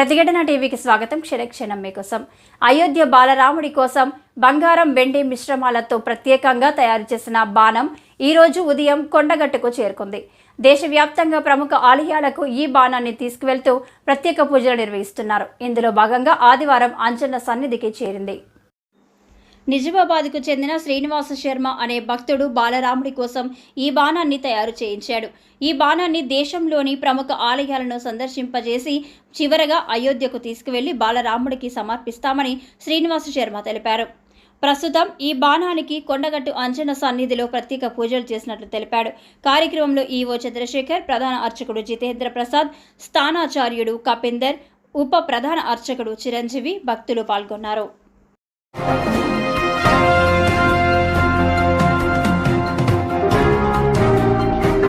ప్రతిఘటన టీవీకి స్వాగతం. క్షణక్షణం మీకోసం. అయోధ్య బాలరాముడి కోసం బంగారం వెండి మిశ్రమాలతో ప్రత్యేకంగా తయారు చేసిన బాణం ఈ రోజు ఉదయం కొండగట్టుకు చేరుకుంది. దేశవ్యాప్తంగా ప్రముఖ ఆలయాలకు ఈ బాణాన్ని తీసుకువెళ్తూ ప్రత్యేక పూజలు నిర్వహిస్తున్నారు. ఇందులో భాగంగా ఆదివారం అంజన్న సన్నిధికి చేరింది. నిజామాబాద్కు చెందిన శ్రీనివాస శర్మ అనే భక్తుడు బాలరాముడి కోసం ఈ బాణాన్ని తయారు చేయించాడు. ఈ బాణాన్ని దేశంలోని ప్రముఖ ఆలయాలను సందర్శింపజేసి చివరగా అయోధ్యకు తీసుకువెళ్లి బాలరాముడికి సమర్పిస్తామని శ్రీనివాస శర్మ తెలిపారు. ప్రస్తుతం ఈ బాణానికి కొండగట్టు అంజన్న సన్నిధిలో ప్రత్యేక పూజలు చేసినట్లు తెలిపాడు. కార్యక్రమంలో ఈవో చంద్రశేఖర్, ప్రధాన అర్చకుడు జితేంద్ర ప్రసాద్, స్థానాచార్యుడు కపీందర్, ఉప ప్రధాన అర్చకుడు చిరంజీవి, భక్తులు పాల్గొన్నారు.